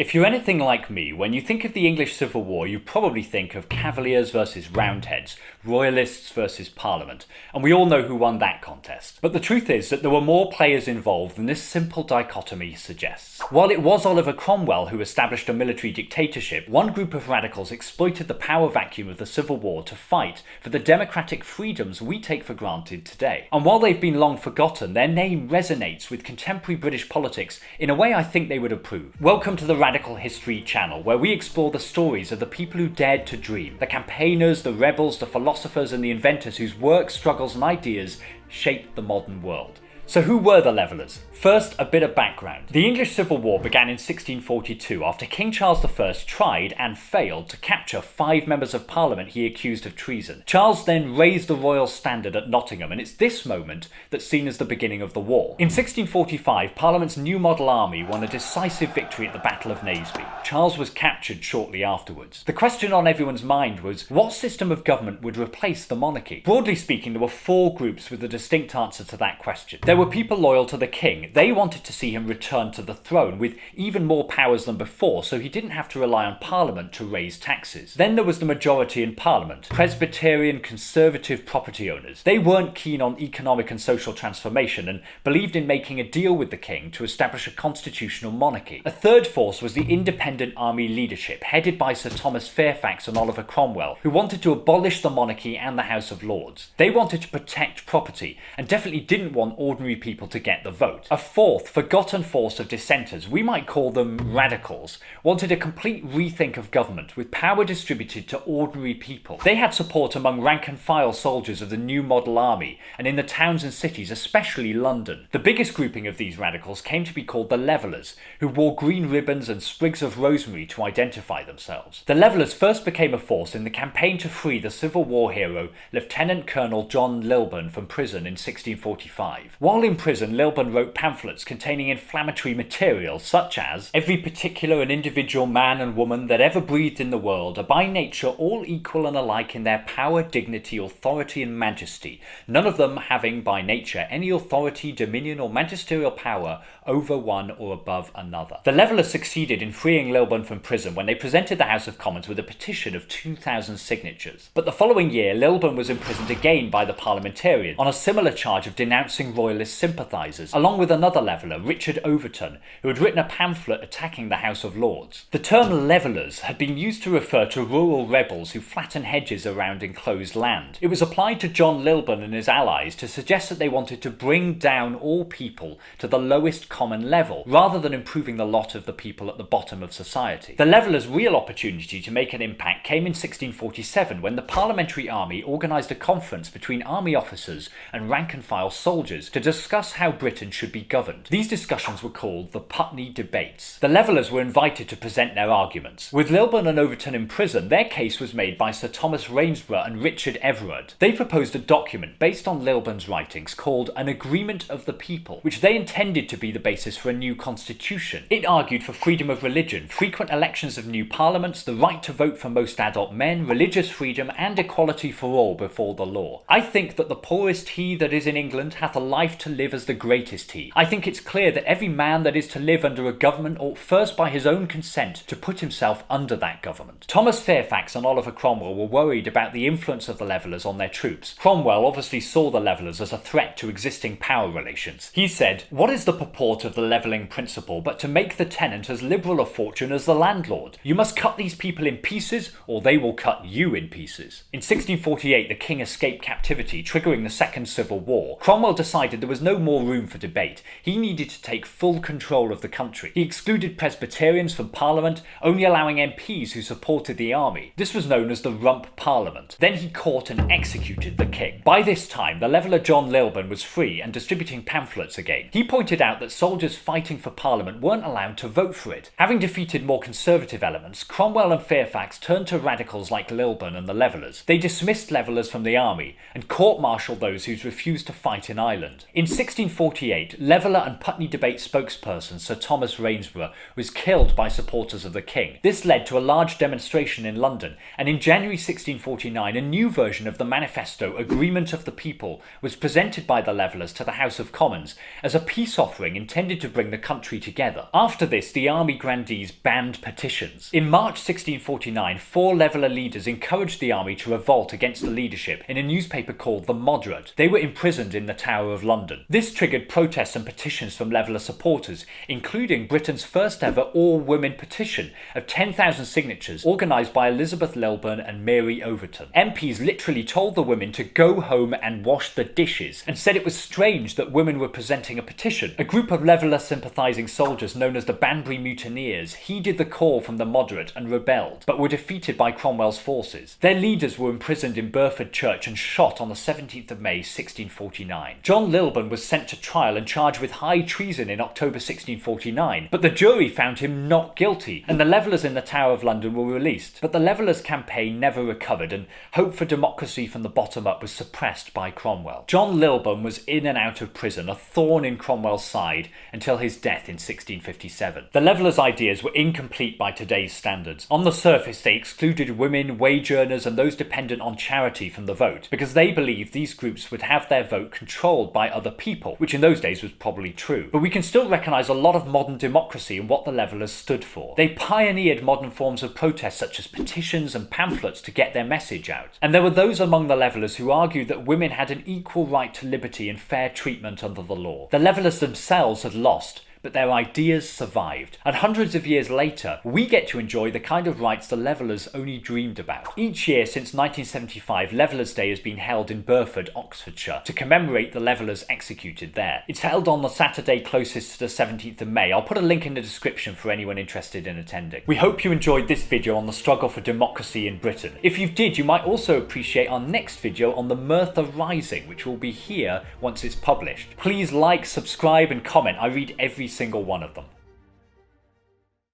If you're anything like me, when you think of the English Civil War, you probably think of Cavaliers versus Roundheads, Royalists versus Parliament, and we all know who won that contest. But the truth is that there were more players involved than this simple dichotomy suggests. While it was Oliver Cromwell who established a military dictatorship, one group of radicals exploited the power vacuum of the Civil War to fight for the democratic freedoms we take for granted today. And while they've been long forgotten, their name resonates with contemporary British politics in a way I think they would approve. Welcome to the Radical History channel, where we explore the stories of the people who dared to dream, the campaigners, the rebels, the philosophers and the inventors whose work, struggles and ideas shaped the modern world. So who were the Levellers? First, a bit of background. The English Civil War began in 1642 after King Charles I tried and failed to capture 5 members of Parliament he accused of treason. Charles then raised the royal standard at Nottingham, and it's this moment that's seen as the beginning of the war. In 1645, Parliament's new model army won a decisive victory at the Battle of Naseby. Charles was captured shortly afterwards. The question on everyone's mind was, what system of government would replace the monarchy? Broadly speaking, there were 4 groups with a distinct answer to that question. There were people loyal to the king. They wanted to see him return to the throne with even more powers than before, so he didn't have to rely on Parliament to raise taxes. Then there was the majority in Parliament, Presbyterian conservative property owners. They weren't keen on economic and social transformation and believed in making a deal with the king to establish a constitutional monarchy. A third force was the independent army leadership, headed by Sir Thomas Fairfax and Oliver Cromwell, who wanted to abolish the monarchy and the House of Lords. They wanted to protect property and definitely didn't want ordinary people to get the vote. A fourth, forgotten force of dissenters, we might call them radicals, wanted a complete rethink of government with power distributed to ordinary people. They had support among rank and file soldiers of the new model army and in the towns and cities, especially London. The biggest grouping of these radicals came to be called the Levellers, who wore green ribbons and sprigs of rosemary to identify themselves. The Levellers first became a force in the campaign to free the Civil War hero Lieutenant Colonel John Lilburne from prison in 1645. While in prison, Lilburne wrote pamphlets containing inflammatory material such as, "Every particular and individual man and woman that ever breathed in the world are by nature all equal and alike in their power, dignity, authority and majesty, none of them having by nature any authority, dominion or magisterial power over one or above another." The Levellers succeeded in freeing Lilburne from prison when they presented the House of Commons with a petition of 2,000 signatures. But the following year, Lilburne was imprisoned again by the parliamentarians on a similar charge of denouncing royalist sympathisers, along with another Leveller, Richard Overton, who had written a pamphlet attacking the House of Lords. The term Levellers had been used to refer to rural rebels who flattened hedges around enclosed land. It was applied to John Lilburne and his allies to suggest that they wanted to bring down all people to the lowest common level, rather than improving the lot of the people at the bottom of society. The Levellers' real opportunity to make an impact came in 1647 when the Parliamentary Army organised a conference between army officers and rank-and-file soldiers to discuss how Britain should be governed. These discussions were called the Putney Debates. The Levellers were invited to present their arguments. With Lilburne and Overton in prison, their case was made by Sir Thomas Rainsborough and Richard Everard. They proposed a document based on Lilburne's writings called An Agreement of the People, which they intended to be the basis for a new constitution. It argued for freedom of religion, frequent elections of new parliaments, the right to vote for most adult men, religious freedom, and equality for all before the law. I think that the poorest he that is in England hath a life to live as the greatest he. I think it's clear that every man that is to live under a government ought first by his own consent to put himself under that government. Thomas Fairfax and Oliver Cromwell were worried about the influence of the Levellers on their troops. Cromwell obviously saw the Levellers as a threat to existing power relations. He said, "What is the purport of the levelling principle but to make the tenant as liberal of fortune as the landlord? You must cut these people in pieces or they will cut you in pieces." In 1648, the king escaped captivity, triggering the Second Civil War. Cromwell decided there was no more room for debate. He needed to take full control of the country. He excluded Presbyterians from Parliament, only allowing MPs who supported the army. This was known as the Rump Parliament. Then he caught and executed the king. By this time, the Leveller John Lilburne was free and distributing pamphlets again. He pointed out that soldiers fighting for Parliament weren't allowed to vote for it. Having defeated more conservative elements, Cromwell and Fairfax turned to radicals like Lilburne and the Levellers. They dismissed Levellers from the army and court-martialed those who refused to fight in Ireland. In In 1648, Leveller and Putney Debates spokesperson Sir Thomas Rainsborough was killed by supporters of the king. This led to a large demonstration in London, and in January 1649 a new version of the manifesto Agreement of the People was presented by the Levellers to the House of Commons as a peace offering intended to bring the country together. After this, the army grandees banned petitions. In March 1649, 4 Leveller leaders encouraged the army to revolt against the leadership in a newspaper called The Moderate. They were imprisoned in the Tower of London. This triggered protests and petitions from Leveller supporters, including Britain's first ever all-women petition of 10,000 signatures organised by Elizabeth Lilburne and Mary Overton. MPs literally told the women to go home and wash the dishes, and said it was strange that women were presenting a petition. A group of Leveller sympathising soldiers known as the Banbury Mutineers heeded the call from the Moderate and rebelled, but were defeated by Cromwell's forces. Their leaders were imprisoned in Burford Church and shot on the 17th of May 1649. John Lilburne was sent to trial and charged with high treason in October 1649, but the jury found him not guilty, and the Levellers in the Tower of London were released. But the Levellers' campaign never recovered, and hope for democracy from the bottom up was suppressed by Cromwell. John Lilburne was in and out of prison, a thorn in Cromwell's side, until his death in 1657. The Levellers' ideas were incomplete by today's standards. On the surface, they excluded women, wage earners, and those dependent on charity from the vote, because they believed these groups would have their vote controlled by other people, which in those days was probably true. But we can still recognise a lot of modern democracy in what the Levellers stood for. They pioneered modern forms of protest such as petitions and pamphlets to get their message out. And there were those among the Levellers who argued that women had an equal right to liberty and fair treatment under the law. The Levellers themselves had lost, but their ideas survived. And hundreds of years later, we get to enjoy the kind of rights the Levellers only dreamed about. Each year since 1975, Levellers Day has been held in Burford, Oxfordshire, to commemorate the Levellers executed there. It's held on the Saturday closest to the 17th of May. I'll put a link in the description for anyone interested in attending. We hope you enjoyed this video on the struggle for democracy in Britain. If you did, you might also appreciate our next video on the Merthyr Rising, which will be here once it's published. Please like, subscribe and comment. I read every single one of them.